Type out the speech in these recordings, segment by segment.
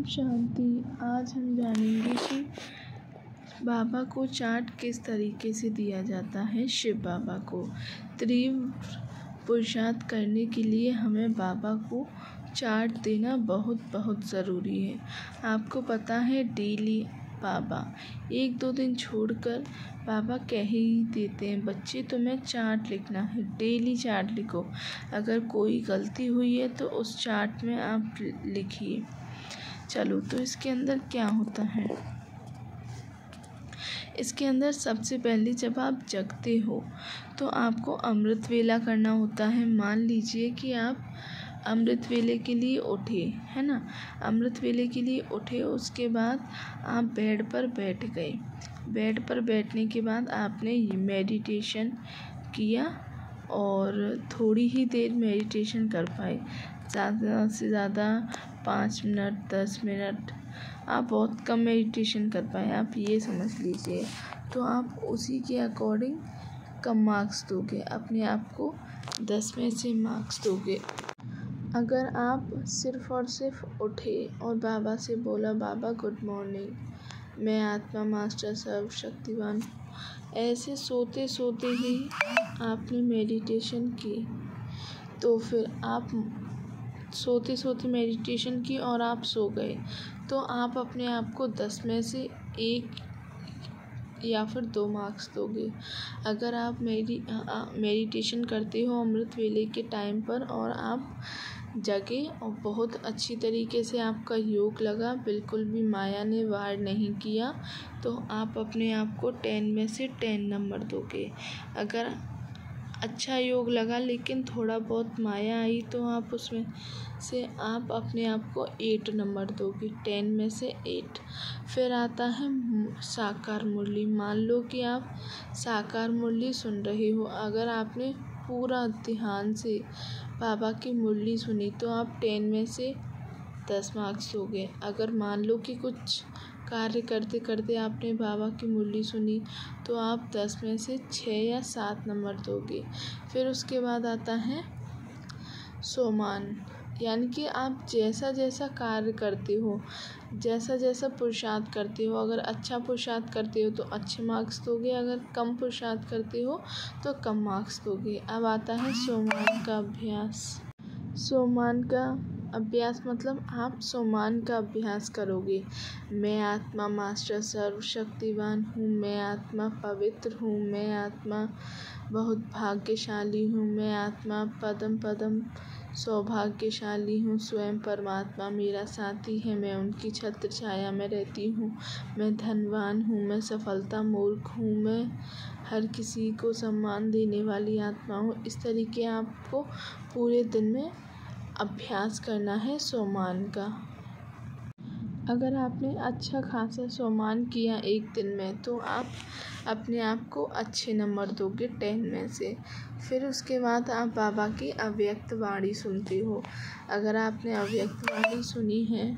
ओम शांति। आज हम जानेंगे कि बाबा को चार्ट किस तरीके से दिया जाता है। शिव बाबा को तीव्र पुरुषार्थ करने के लिए हमें बाबा को चार्ट देना बहुत ज़रूरी है। आपको पता है डेली बाबा 1-2 दिन छोड़कर बाबा कह ही देते हैं, बच्चे तुम्हें चार्ट लिखना है, डेली चार्ट लिखो। अगर कोई गलती हुई है तो उस चार्ट में आप लिखिए। चलो तो इसके अंदर क्या होता है। इसके अंदर सबसे पहले जब आप जगते हो तो आपको अमृत वेला करना होता है। मान लीजिए कि आप अमृत वेले के लिए उठे, है ना। अमृत वेले के लिए उठे, उसके बाद आप बेड पर बैठ गए। बेड पर बैठने के बाद आपने मेडिटेशन किया और थोड़ी ही देर मेडिटेशन कर पाए, ज़्यादा से ज़्यादा 5 मिनट 10 मिनट। आप बहुत कम मेडिटेशन कर पाए, आप ये समझ लीजिए, तो आप उसी के अकॉर्डिंग कम मार्क्स दोगे, अपने आप को 10 में से मार्क्स दोगे। अगर आप सिर्फ़ और सिर्फ उठे और बाबा से बोला, बाबा गुड मॉर्निंग, मैं आत्मा मास्टर सर्वशक्तिवान, ऐसे सोते सोते ही आपने मेडिटेशन की, तो फिर आप सोते सोते मेडिटेशन की और आप सो गए, तो आप अपने आप को 10 में से 1 या फिर 2 मार्क्स दोगे। अगर आप मेडिटेशन करते हो अमृत वेले के टाइम पर और आप जगे और बहुत अच्छी तरीके से आपका योग लगा, बिल्कुल भी माया ने वार नहीं किया, तो आप अपने आप को 10 में से 10 नंबर दोगे। अगर अच्छा योग लगा लेकिन थोड़ा बहुत माया आई तो आप उसमें से आप अपने आप को 8 नंबर दोगे, 10 में से 8। फिर आता है साकार मुरली। मान लो कि आप साकार मुरली सुन रहे हो, अगर आपने पूरा ध्यान से बाबा की मुरली सुनी तो आप 10 में से 10 मार्क्स दोगे। अगर मान लो कि कुछ कार्य करते करते आपने बाबा की मुरली सुनी तो आप 10 में से 6 या 7 नंबर दोगे। फिर उसके बाद आता है सोमान, यानी कि आप जैसा जैसा कार्य करते हो, जैसा जैसा पुरुषार्थ करते हो, अगर अच्छा पुरुषार्थ करते हो तो अच्छे मार्क्स दोगे, अगर कम पुरुषार्थ करते हो तो कम मार्क्स दोगे। अब आता है सोमान का अभ्यास। सोमान का अभ्यास मतलब आप सोमान का अभ्यास करोगे। मैं आत्मा मास्टर सर्वशक्तिवान हूँ, मैं आत्मा पवित्र हूँ, मैं आत्मा बहुत भाग्यशाली हूँ, मैं आत्मा पदम पदम सौभाग्यशाली हूँ, स्वयं परमात्मा मेरा साथी है, मैं उनकी छत्र छाया में रहती हूँ, मैं धनवान हूँ, मैं सफलता मूर्ख हूँ, मैं हर किसी को सम्मान देने वाली आत्मा हूँ। इस तरीके आपको पूरे दिन में अभ्यास करना है सोमान का। अगर आपने अच्छा खासा सोमान किया एक दिन में तो आप अपने आप को अच्छे नंबर दोगे 10 में से। फिर उसके बाद आप बाबा की अव्यक्त वाणी सुनते हो। अगर आपने अव्यक्त वाणी सुनी है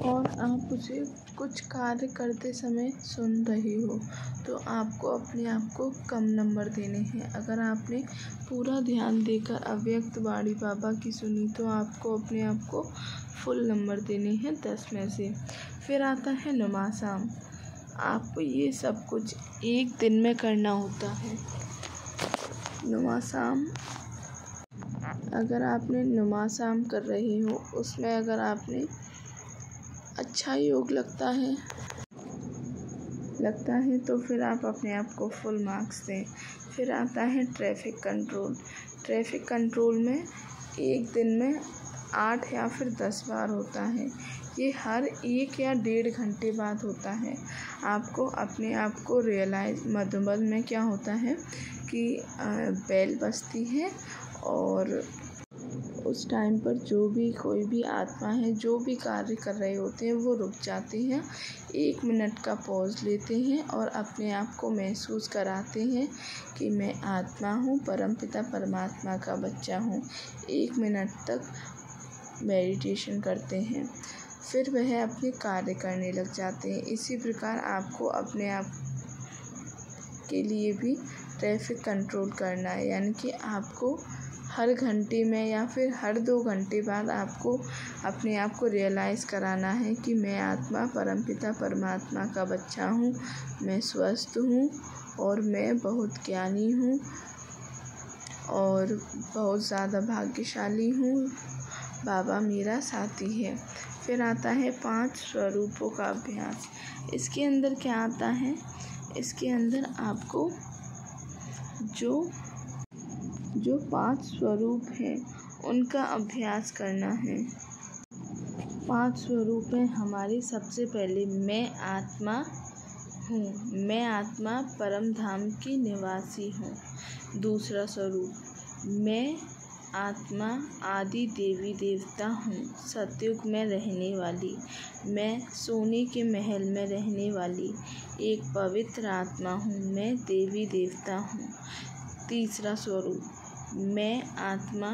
और आप उसे कुछ कार्य करते समय सुन रहे हो तो आपको अपने आप को कम नंबर देने हैं। अगर आपने पूरा ध्यान देकर अव्यक्त वाणी बाबा की सुनी तो आपको अपने आप को फुल नंबर देने हैं 10 में से। फिर आता है नुमासाम। आपको ये सब कुछ एक दिन में करना होता है। नुमासाम, अगर आपने नुमासाम कर रहे हो, उसमें अगर आपने अच्छा योग लगता है तो फिर आप अपने आप को फुल मार्क्स दें। फिर आता है ट्रैफिक कंट्रोल। ट्रैफिक कंट्रोल में एक दिन में 8 या फिर 10 बार होता है। ये हर 1 या 1.5 घंटे बाद होता है। आपको अपने आप को रियलाइज, मधुबन में क्या होता है कि बेल बजती है और उस टाइम पर जो भी कोई भी आत्मा है, जो भी कार्य कर रहे होते हैं वो रुक जाते हैं, 1 मिनट का पॉज लेते हैं और अपने आप को महसूस कराते हैं कि मैं आत्मा हूँ, परमपिता परमात्मा का बच्चा हूँ। 1 मिनट तक मेडिटेशन करते हैं, फिर वह अपने कार्य करने लग जाते हैं। इसी प्रकार आपको अपने आप के लिए भी ट्रैफिक कंट्रोल करना है, यानी कि आपको हर घंटे में या फिर हर 2 घंटे बाद आपको अपने आप को रियलाइज़ कराना है कि मैं आत्मा परमपिता परमात्मा का बच्चा हूँ, मैं स्वस्थ हूँ और मैं बहुत ज्ञानी हूँ और बहुत ज़्यादा भाग्यशाली हूँ। बाबा मेरा साथी है। फिर आता है 5 स्वरूपों का अभ्यास। इसके अंदर क्या आता है? इसके अंदर आपको जो 5 स्वरूप हैं उनका अभ्यास करना है। 5 स्वरूप हैं हमारे। सबसे पहले मैं आत्मा हूँ, मैं आत्मा परम धाम की निवासी हूँ। दूसरा स्वरूप, मैं आत्मा आदि देवी देवता हूँ, सतयुग में रहने वाली। मैं सोने के महल में रहने वाली एक पवित्र आत्मा हूँ, मैं देवी देवता हूँ। तीसरा स्वरूप, मैं आत्मा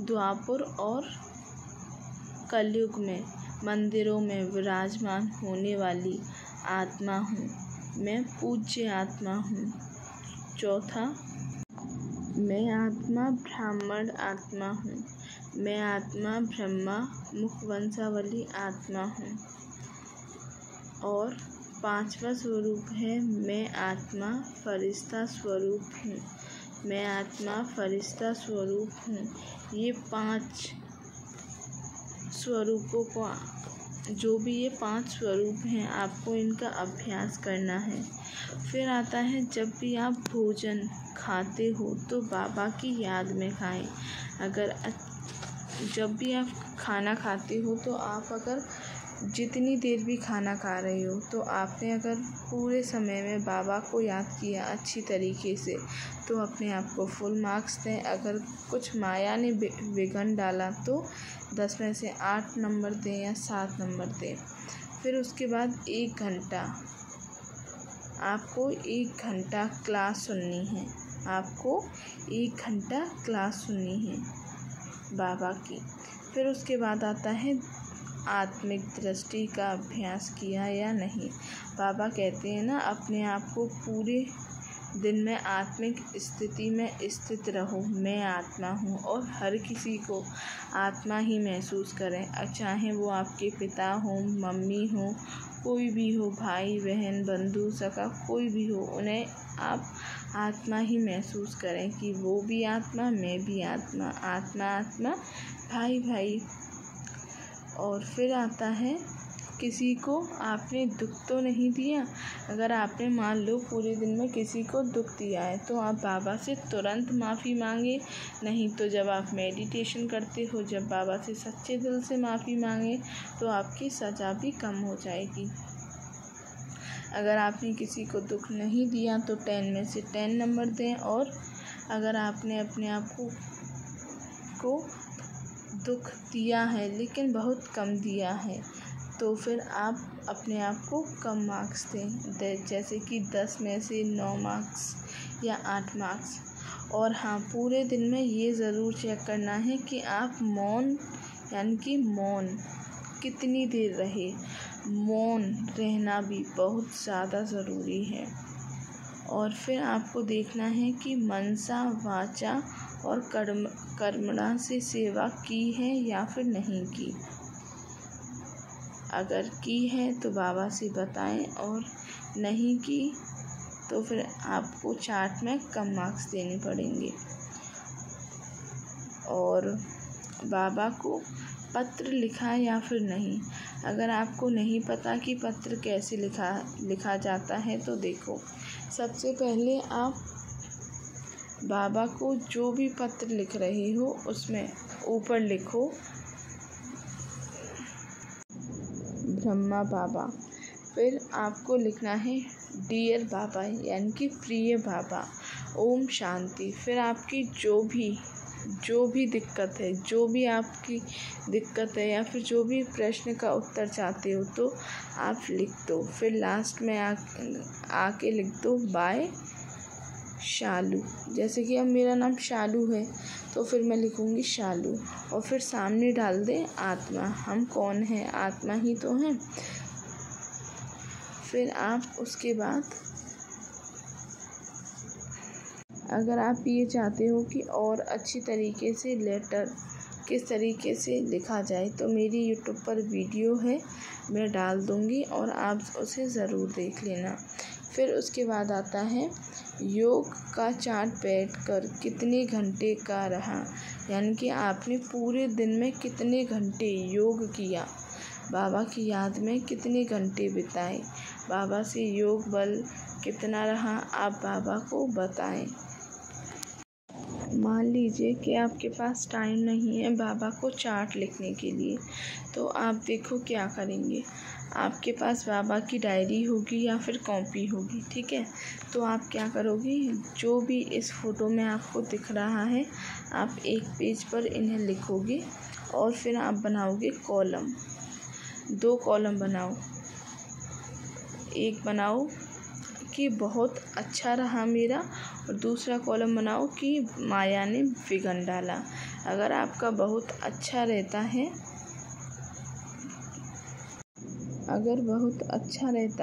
द्वापर और कलयुग में मंदिरों में विराजमान होने वाली आत्मा हूँ, मैं पूज्य आत्मा हूँ। चौथा, मैं आत्मा ब्राह्मण आत्मा हूँ, मैं आत्मा ब्रह्मा मुखवंशावली आत्मा हूँ। और 5वां स्वरूप है मैं आत्मा फरिश्ता स्वरूप हूँ, मैं आत्मा फरिश्ता स्वरूप हूँ। ये 5 स्वरूपों को, जो भी ये 5 स्वरूप हैं, आपको इनका अभ्यास करना है। फिर आता है जब भी आप भोजन खाते हो तो बाबा की याद में खाएं। जब भी आप खाना खाते हो तो आप अगर जितनी देर भी खाना खा रहे हो तो आपने अगर पूरे समय में बाबा को याद किया अच्छी तरीके से तो अपने आप को फुल मार्क्स दें। अगर कुछ माया ने विघ्न डाला तो 10 में से 8 नंबर दें या 7 नंबर दें। फिर उसके बाद 1 घंटा आपको 1 घंटा क्लास सुननी है, आपको 1 घंटा क्लास सुननी है बाबा की। फिर उसके बाद आता है आत्मिक दृष्टि का अभ्यास किया या नहीं। बाबा कहते हैं ना, अपने आप को पूरे दिन में आत्मिक स्थिति में स्थित रहो, मैं आत्मा हूँ। और हर किसी को आत्मा ही महसूस करें, चाहे वो आपके पिता हो, मम्मी हो, कोई भी हो, भाई बहन बंधु सखा कोई भी हो, उन्हें आप आत्मा ही महसूस करें कि वो भी आत्मा, मैं भी आत्मा, आत्मा आत्मा भाई भाई। और फिर आता है किसी को आपने दुख तो नहीं दिया। अगर आपने मान लो पूरे दिन में किसी को दुख दिया है तो आप बाबा से तुरंत माफ़ी मांगे, नहीं तो जब आप मेडिटेशन करते हो, जब बाबा से सच्चे दिल से माफ़ी मांगे तो आपकी सज़ा भी कम हो जाएगी। अगर आपने किसी को दुख नहीं दिया तो 10 में से 10 नंबर दें। और अगर आपने अपने आप को दुख दिया है लेकिन बहुत कम दिया है तो फिर आप अपने आप को कम मार्क्स दें, जैसे कि 10 में से 9 मार्क्स या 8 मार्क्स। और हाँ, पूरे दिन में ये ज़रूर चेक करना है कि आप मौन यानी कि मौन कितनी देर रहे। मौन रहना भी बहुत ज़्यादा ज़रूरी है। और फिर आपको देखना है कि मनसा वाचा और कर्मणा से सेवा की है या फिर नहीं की। अगर की है तो बाबा से बताएं और नहीं की तो फिर आपको चार्ट में कम मार्क्स देने पड़ेंगे। और बाबा को पत्र लिखा या फिर नहीं। अगर आपको नहीं पता कि पत्र कैसे लिखा जाता है तो देखो, सबसे पहले आप बाबा को जो भी पत्र लिख रहे हो उसमें ऊपर लिखो ब्रह्मा बाबा। फिर आपको लिखना है डियर बाबा यानी कि प्रिय बाबा, ओम शांति। फिर आपकी जो भी दिक्कत है, जो भी आपकी दिक्कत है या फिर जो भी प्रश्न का उत्तर चाहते हो तो आप लिख दो। फिर लास्ट में आके लिख दो बाय शालू। जैसे कि अब मेरा नाम शालू है तो फिर मैं लिखूँगी शालू और फिर सामने डाल दें आत्मा। हम कौन हैं? आत्मा ही तो हैं। फिर आप उसके बाद अगर आप ये चाहते हो कि और अच्छी तरीके से लेटर किस तरीके से लिखा जाए तो मेरी यूट्यूब पर वीडियो है, मैं डाल दूँगी और आप उसे ज़रूर देख लेना। फिर उसके बाद आता है योग का चार्ट बैठकर कितने घंटे का रहा, यानी कि आपने पूरे दिन में कितने घंटे योग किया, बाबा की याद में कितने घंटे बिताए, बाबा से योग बल कितना रहा, आप बाबा को बताएं। मान लीजिए कि आपके पास टाइम नहीं है बाबा को चार्ट लिखने के लिए, तो आप देखो क्या करेंगे। आपके पास बाबा की डायरी होगी या फिर कॉपी होगी, ठीक है। तो आप क्या करोगे, जो भी इस फ़ोटो में आपको दिख रहा है आप एक पेज पर इन्हें लिखोगे और फिर आप बनाओगे कॉलम। 2 कॉलम बनाओ। एक बनाओ कि बहुत अच्छा रहा मेरा और दूसरा कॉलम बनाओ कि माया ने बिगड़ डाला। अगर आपका बहुत अच्छा रहता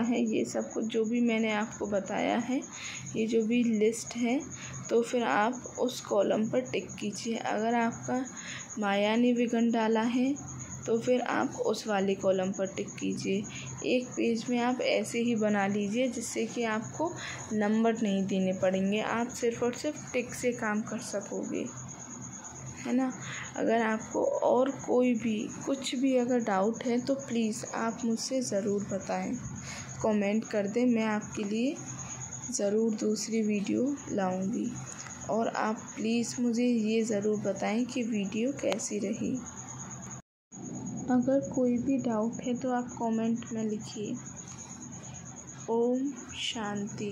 है ये सब कुछ जो भी मैंने आपको बताया है, ये जो भी लिस्ट है, तो फिर आप उस कॉलम पर टिक कीजिए। अगर आपका माया ने बिगड़ डाला है तो फिर आप उस वाले कॉलम पर टिक कीजिए। एक पेज में आप ऐसे ही बना लीजिए जिससे कि आपको नंबर नहीं देने पड़ेंगे, आप सिर्फ़ और सिर्फ टिक से काम कर सकोगे, है ना। अगर आपको और कोई भी कुछ भी अगर डाउट है तो प्लीज़ आप मुझसे ज़रूर बताएं, कमेंट कर दें, मैं आपके लिए ज़रूर दूसरी वीडियो लाऊंगी। और आप प्लीज़ मुझे ये ज़रूर बताएं कि वीडियो कैसी रही। अगर कोई भी डाउट है तो आप कमेंट में लिखिए। ओम शांति।